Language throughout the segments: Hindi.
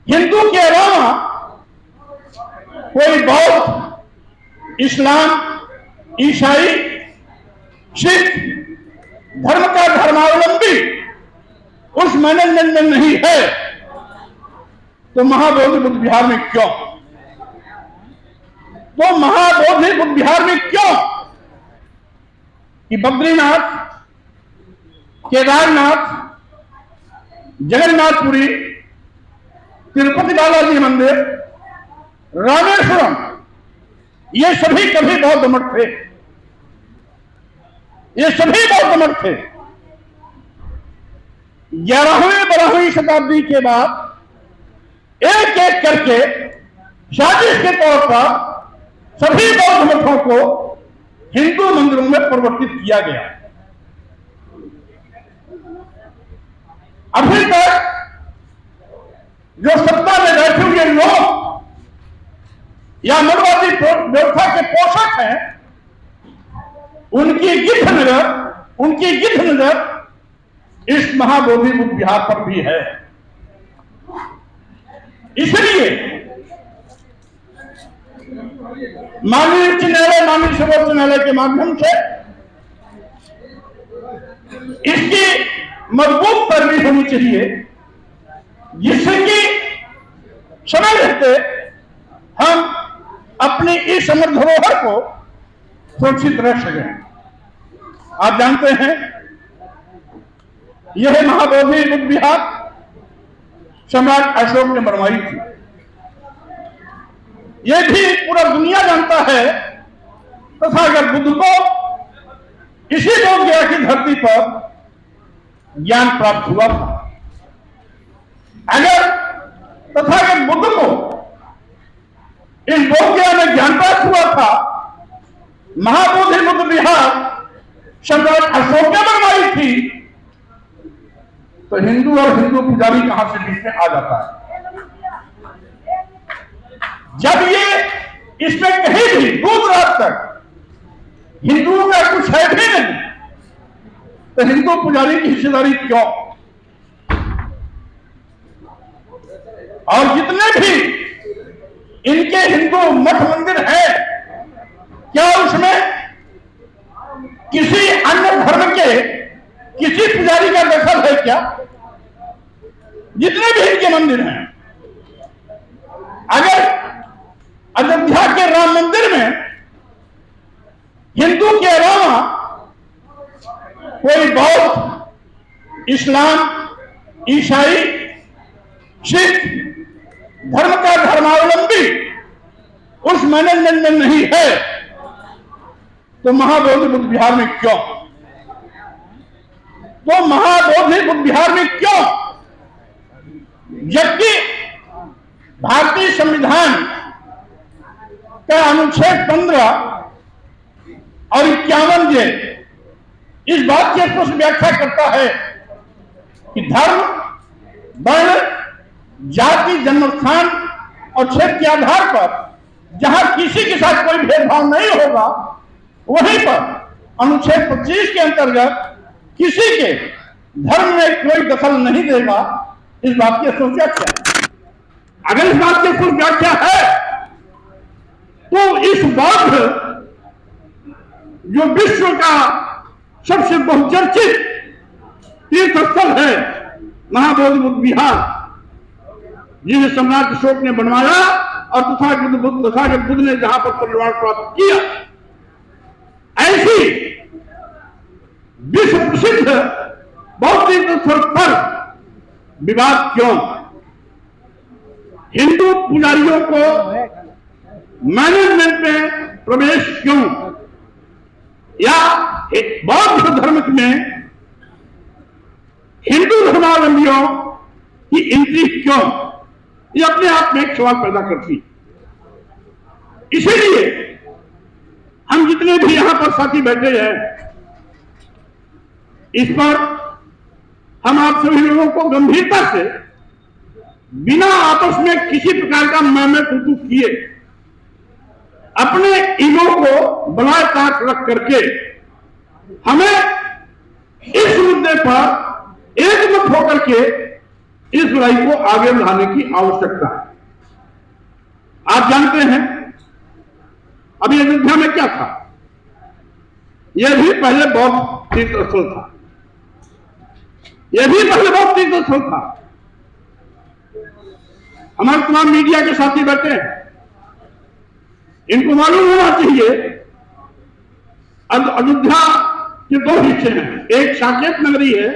हिंदू के अलावा कोई बौद्ध, इस्लाम, ईसाई, सिख धर्म का धर्मावलंबी उस मैनेजमेंट में नहीं है, तो महाबोधि बुद्ध विहार में क्यों? तो महाबोधि बुद्ध विहार में क्यों? कि बद्रीनाथ, केदारनाथ, जगन्नाथपुरी, तिरुपति बालाजी मंदिर, रामेश्वरम, ये सभी कभी बौद्ध मठ थे। ये सभी बौद्ध मठ थे। 11वीं 12वीं शताब्दी के बाद एक एक करके साजिश के तौर पर सभी बौद्ध मठों को हिंदू मंदिरों में परिवर्तित किया गया। अभी तक जो सत्ता में बैठे हुए लोग या मनुवादी व्यवस्था के पोषक हैं, उनकी गिद्ध नजर इस महाबोधि बुद्ध विहार पर भी है। इसलिए माननीय उच्च न्यायालय, माननीय सर्वोच्च न्यायालय के माध्यम से इसकी मजबूत पैरवी होनी चाहिए, जिससे कि समय रहते हम अपनी इस अमर धरोहर को सुरक्षित रख सकें। आप जानते हैं यह महाबोधि बुद्ध विहार सम्राट अशोक ने बनवाई थी। यह भी पूरा दुनिया जानता है तथागत बुद्ध को इसी बोध गया की धरती पर ज्ञान प्राप्त हुआ था। अगर तथागत बुद्ध को इस बोध गया में ज्ञान प्राप्त हुआ था, महाबोधि बुद्ध विहार सम्राट अशोक ने बनवाई थी, तो हिंदू और हिंदू पुजारी कहां से बीच में आ जाता है? जब ये इसमें कहीं भी दूर रात तक हिंदुओं का कुछ है भी नहीं, तो हिंदू पुजारी की हिस्सेदारी क्यों? और जितने भी इनके हिंदू मठ मंदिर है, क्या उसमें किसी अन्य धर्म के किसी पुजारी का दखल है क्या? जितने भी इनके मंदिर हैं, अगर अयोध्या के राम मंदिर में हिंदू के अलावा कोई बौद्ध, इस्लाम, ईसाई, सिख धर्म का धर्मावलंबी उस मैनेजमेंट में नहीं है, तो महाबोधि बुद्ध विहार में क्यों? तो महाबोधि बुद्ध विहार में क्यों? जबकि भारतीय संविधान का अनुच्छेद 15 और 51 जे इस बात की स्पष्ट व्याख्या करता है कि धर्म, वर्ण, जाति, जन्म स्थान और क्षेत्र के आधार पर जहां किसी के साथ कोई भेदभाव नहीं होगा, वहीं पर अनुच्छेद 25 के अंतर्गत किसी के धर्म में कोई दखल नहीं देगा। इस बात की स्पष्ट व्याख्या है। अगर इस बात की स्पष्ट व्याख्या है, तो इस बौद्ध जो विश्व का सबसे बहुचर्चित तीर्थ स्थल है महाबोधि बुद्ध विहार, जिसे सम्राट अशोक ने बनवाया और तथागत बुद्ध ने जहां पर परिवार प्राप्त किया, ऐसी विश्व प्रसिद्ध बौद्ध तीर्थ स्थल पर विवाद क्यों? हिंदू पुजारियों को मैनेजमेंट में प्रवेश क्यों? या बौद्ध धर्म में हिंदू धर्मावलंबियों की एंट्री क्यों? ये अपने आप में एक सवाल पैदा करती। इसीलिए हम जितने भी यहां पर साथी बैठे हैं, इस पर हम आप सभी लोगों को गंभीरता से, बिना आपस में किसी प्रकार का मैं तू किए, अपने ईगो को बनाए ताक रख करके हमें इस मुद्दे पर एकमत होकर के इस लड़ाई को आगे बढ़ाने की आवश्यकता है। आप जानते हैं अभी अयोध्या में क्या था, यह भी पहले बौद्ध तीर्थ स्थल था, यह भी पहले बौद्ध तीर्थ स्थल था। हमारे तमाम मीडिया के साथी बैठे हैं, इनको मालूम होना चाहिए अयोध्या के दो हिस्से हैं, एक साकेत नगरी है,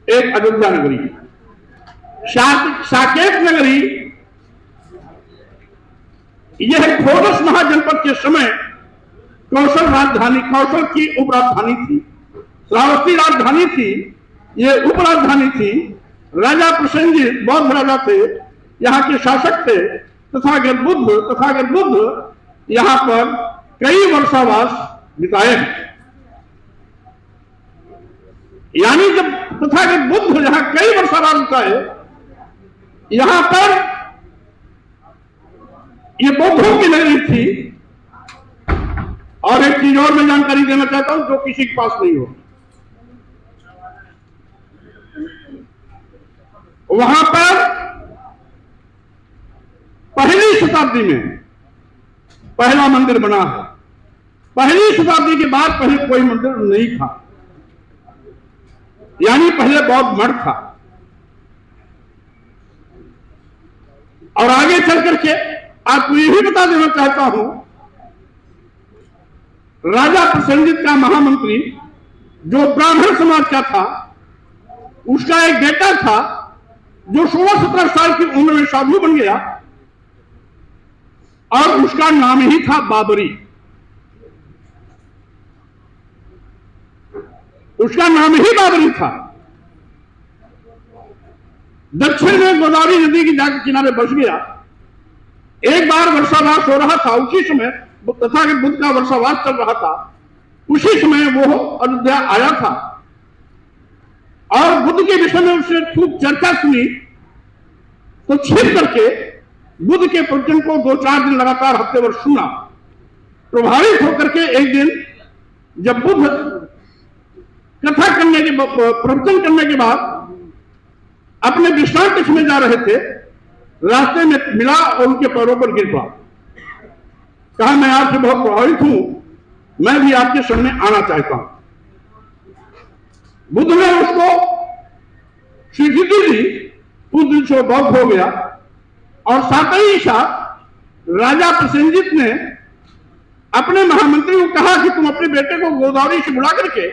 एक अयोध्या नगरी है। साकेत नगरी यह खोरस महाजनपद के समय कौशल राजधानी, कौशल की उपराजधानी थी, श्रावस्ती राजधानी थी, यह उपराजधानी थी। राजा प्रसेनजित बौद्ध राजा थे, यहाँ के शासक थे। तथागत बुद्ध यहाँ पर कई वर्षावास बिताए हैं। यानी जब तथागत बुद्ध यहाँ कई वर्षावास बिताए, यहाँ पर यह बौद्धों की नगरी थी। और एक चीज और मैं जानकारी देना चाहता हूं जो किसी के पास नहीं हो, वहां पर पहली शताब्दी में पहला मंदिर बना है। पहली शताब्दी के बाद पहले कोई मंदिर नहीं था, यानी पहले बौद्ध मठ था। और आगे चल करके आपको यही बता देना चाहता हूं, राजा प्रसेनजित का महामंत्री जो ब्राह्मण समाज का था, उसका एक बेटा था जो 16-17 साल की उम्र में साधु बन गया और उसका नाम ही था बाबरी। उसका नाम ही बाबरी था। दक्षिण में गोदावरी नदी की जाकर किनारे बस गया। एक बार वर्षावास हो रहा था, उसी समय तथागत बुद्ध का वर्षावास चल रहा था, उसी समय वो अयोध्या आया था और बुद्ध के विषय में उसने खूब चर्चा सुनी। तो छिप करके बुद्ध के प्रवचन को 2-4 दिन लगातार हफ्ते भर सुना। प्रभावित होकर के एक दिन जब बुद्ध कथा करने के प्रवचन करने के बाद अपने विश्राम कक्ष में जा रहे थे, रास्ते में मिला और उनके पैरों पर गिर पड़ा। कहा, मैं आपसे बहुत प्रभावित हूं, मैं भी आपके सामने आना चाहता हूं। बुद्ध ने उसको स्वीकृति दी, उस दिन से बौद्ध हो गया। और साथ ही साथ राजा प्रसेनजित ने अपने महामंत्री को कहा कि तुम अपने बेटे को गोदावरी से बुला करके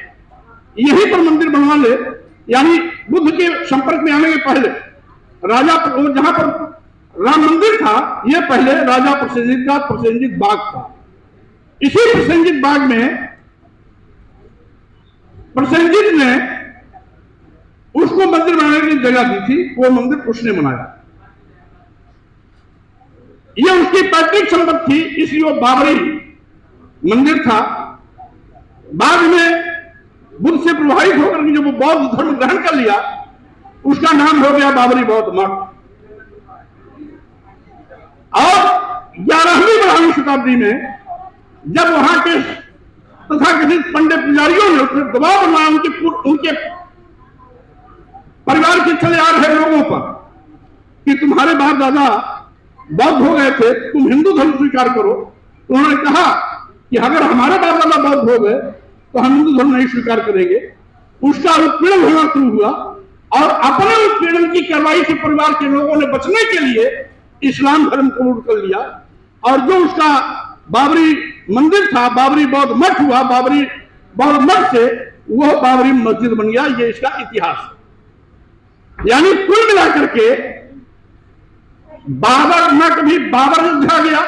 यहीं पर मंदिर बनवा ले। यानी बुद्ध के संपर्क में आने के पहले राजा, जहां पर राम मंदिर था, यह पहले राजा प्रसेनजित का प्रसेनजित बाग था। इसी प्रसेनजित बाग में प्रसेनजित ने उसको मंदिर बनाने की जगह दी थी, वो मंदिर उसने बनाया। यह उसकी पैतृक संपत्ति थी, इसलिए वो बाबरी मंदिर था। बाद में बुद्ध से प्रभावित होकर जब वो बौद्ध धर्म ग्रहण कर लिया, उसका नाम हो गया बाबरी बौद्ध मठ। और 11वीं शताब्दी में जब वहां के तथाकथित पंडित पुजारियों ने उसमें दबाव बनाया उनके परिवार के चले आ रहे लोगों पर कि तुम्हारे बाप दादा बौद्ध हो गए थे, तुम हिंदू धर्म स्वीकार करो, तो उन्होंने कहा कि अगर हमारे बाप दादा बौद्ध हो गए तो हम हिंदू धर्म नहीं स्वीकार करेंगे। उसका उत्पीड़न होना शुरू हुआ और अपने उत्पीड़न की कार्रवाई से परिवार के लोगों ने बचने के लिए इस्लाम धर्म कबूल कर लिया। और जो उसका बाबरी मंदिर था, बाबरी बौद्ध मठ हुआ, बाबरी बौद्ध मठ से वह बाबरी मस्जिद बन गया। ये इसका इतिहास। यानी कुल मिलाकर के बाबर न कभी बाबर अयोध्या गया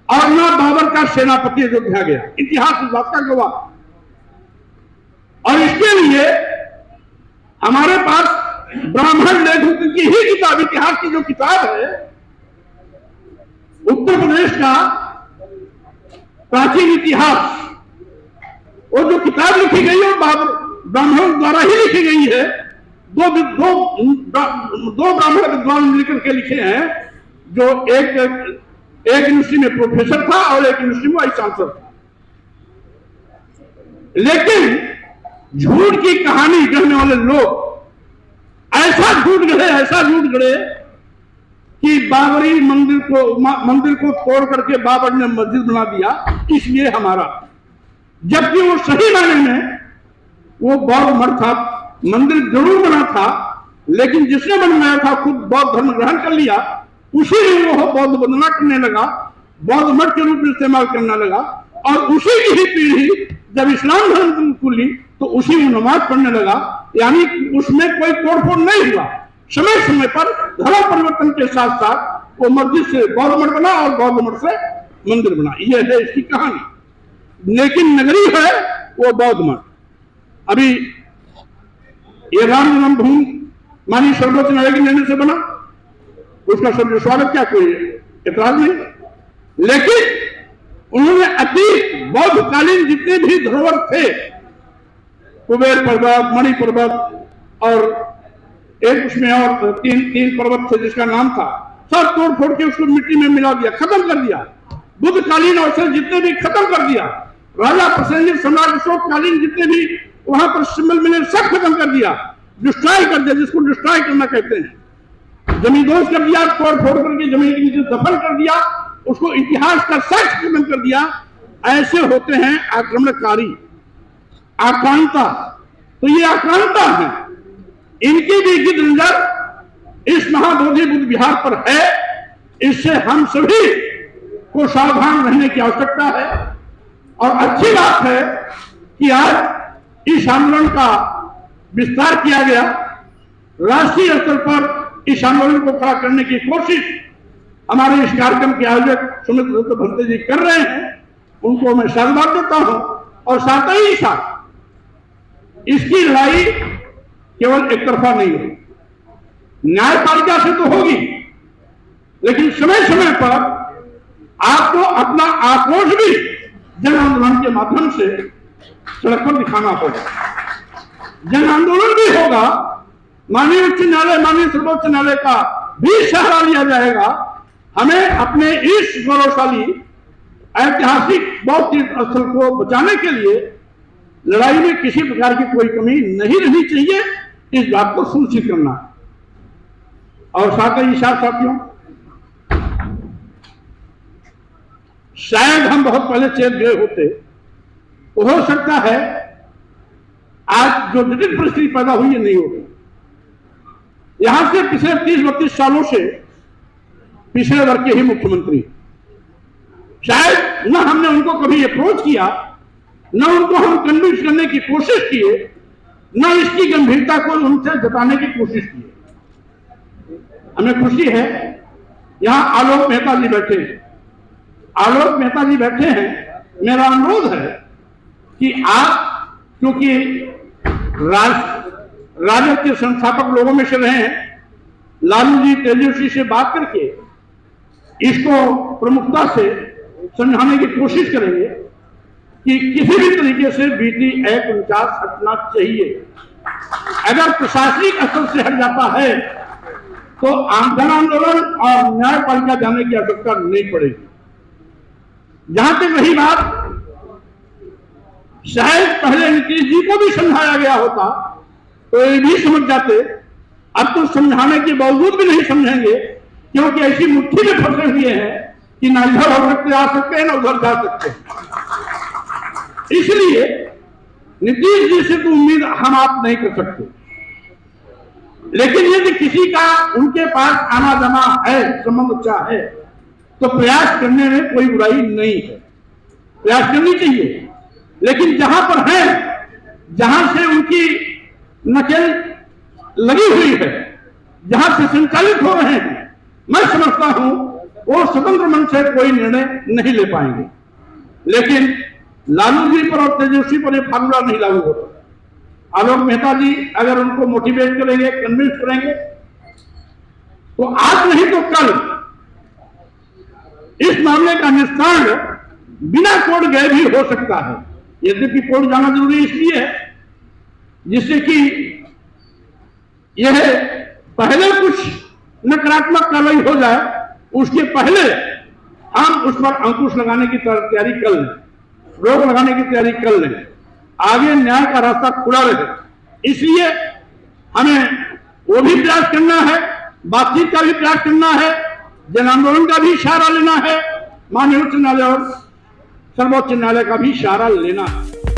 और न बाबर का सेनापति अयोध्या गया। इतिहास इस बात का गवाह। और इसके लिए हमारे पास ब्राह्मण लेखकों की ही किताब, इतिहास की जो किताब है, उत्तर प्रदेश का प्राचीन इतिहास, वो जो किताब लिखी गई है ब्राह्मणों द्वारा ही लिखी गई है। दो ब्राह्मण विद्वान मिलकर के लिखे हैं, जो एक यूनिवर्सिटी में प्रोफेसर था और एक यूनिवर्सिटी में वाइस चांसलर था। लेकिन झूठ की कहानी कहने वाले लोग ऐसा झूठ गए ऐसा झूठ गढ़े कि बाबरी मंदिर को तोड़ करके बाबर ने मस्जिद बना दिया, इसलिए हमारा, जबकि वो सही मायने में वो बौद्ध मठ था, मंदिर जरूर बना था, लेकिन जिसने बनवाया था खुद बौद्ध धर्म ग्रहण कर लिया, उसी ने वो बौद्ध वंदना करने लगा, बौद्ध मठ के रूप में इस्तेमाल करने लगा, और उसी की ही पीढ़ी जब इस्लाम धर्म खुली तो उसी में नमाज पढ़ने लगा। यानी उसमें कोई तोड़फोड़ नहीं हुआ। समय समय पर धर्म परिवर्तन के साथ साथ वो मस्जिद से बौद्ध मठ बना और बौद्ध मठ से मंदिर बना, यह है इसकी कहानी। लेकिन नगरी है वो बौद्ध मठ। अभी ये राम जन्मभूमि माननीय सर्वोच्च न्यायालय के निर्णय से बना, उसका सब स्वागत, क्या कोई एतराज नहीं, लेकिन उन्होंने अतीत बौद्धकालीन जितने भी धरोहर थे, कुबेर पर्वत, मणि पर्वत और एक उसमें और तीन पर्वत थे जिसका नाम था, सब तोड़ फोड़ के उसको मिट्टी में मिला दिया, खत्म कर दिया। बुद्धकालीन अवसर जितने भी खत्म कर दिया। राजा प्रसेनजित सम्राट अशोककालीन जितने भी वहां पर सिंबल मिले सब खत्म कर दिया, डिस्ट्रॉय कर दिया, जिसको डिस्ट्रॉय करना कहते हैं। जमींदोज कर दिया, तोड़ फोड़ करके जमीन के नीचे दफन कर दिया, उसको इतिहास का साक्ष्य खत्म कर दिया। ऐसे होते हैं आक्रमणकारी, आक्रांता। तो ये आक्रांता है, इनकी भी गिद्ध नजर इस महाबोधि बुद्ध विहार पर है। इससे हम सभी को सावधान रहने की आवश्यकता है। और अच्छी बात है कि आज इस आंदोलन का विस्तार किया गया, राष्ट्रीय स्तर पर इस आंदोलन को खड़ा करने की कोशिश हमारे इस कार्यक्रम के आयोजक सुमित दत्त भंते जी कर रहे हैं, उनको मैं साधुवाद देता हूं। और साथ ही साथ इसकी लड़ाई केवल एक तरफा नहीं होगी, न्यायपालिका से तो होगी, लेकिन समय समय पर आपको अपना आक्रोश भी जन आंदोलन के माध्यम से सड़क पर दिखाना होगा। जन आंदोलन भी होगा, माननीय उच्च न्यायालय, माननीय सर्वोच्च न्यायालय का भी सहारा लिया जाएगा। हमें अपने इस गौरवशाली ऐतिहासिक बौद्ध तीर्थ स्थल को बचाने के लिए लड़ाई में किसी प्रकार की कोई कमी नहीं रहनी चाहिए, इस बात को सुनिश्चित करना। और साथ ही साथियों, शायद हम बहुत पहले चेत गए होते, तो हो सकता है आज जो जटिल परिस्थिति पैदा हुई है नहीं होगी। यहां से पिछले 30-32 सालों से पिछले वर्ग के ही मुख्यमंत्री, शायद न हमने उनको कभी अप्रोच किया, न उनको हम कन्विंस करने की कोशिश किए, न इसकी गंभीरता को उनसे जताने की कोशिश की। हमें खुशी है यहां आलोक मेहता जी बैठे हैं। आलोक मेहता जी बैठे हैं, मेरा अनुरोध है कि आप, क्योंकि राजद के संस्थापक लोगों में से रहे हैं, लालू जी तेजस्वी से बात करके इसको प्रमुखता से समझाने की कोशिश करेंगे कि किसी भी तरीके से बीटी एक्ट 49 हटना चाहिए। अगर प्रशासनिक स्तर से हट जाता है तो जन आंदोलन और न्यायपालिका जाने की आवश्यकता नहीं पड़ेगी। जहां तक रही बात, शायद पहले नीतीश जी को भी समझाया गया होता तो ये भी समझ जाते। अब तो समझाने के बावजूद भी नहीं समझेंगे, क्योंकि ऐसी मुट्ठी में फंसे हुए हैं कि ना इधर हो सकते आ सकते हैं, ना उधर जा सकते हैं। इसलिए नीतीश जी से तो उम्मीद हम आप नहीं कर सकते, लेकिन यदि किसी का उनके पास आना जाना है, संबंध अच्छा है, तो प्रयास करने में कोई बुराई नहीं है, प्रयास करनी चाहिए। लेकिन जहां पर है, जहां से उनकी नकेल लगी हुई है, जहां से संचालित हो रहे हैं, मैं समझता हूं वो स्वतंत्र मन से कोई निर्णय नहीं ले पाएंगे। लेकिन लालू जी पर और तेजस्वी पर यह फार्मूला नहीं लागू होता। आलोक मेहता जी अगर उनको मोटिवेट करेंगे, कन्विंस करेंगे, तो आज नहीं तो कल इस मामले का निस्तारण बिना कोर्ट गए भी हो सकता है। यद्यपि कोर्ट जाना जरूरी इसलिए है जिससे कि यह पहले कुछ नकारात्मक कार्रवाई हो जाए, उसके पहले हम उस पर अंकुश लगाने की तैयारी कर लें, रोक लगाने की तैयारी कर लें, आगे न्याय का रास्ता खुला रहे। इसलिए हमें वो भी प्रयास करना है, बातचीत का भी प्रयास करना है, जन आंदोलन का भी सहारा लेना है, माननीय उच्च न्यायालय और सर्वोच्च न्यायालय का भी सहारा लेना है।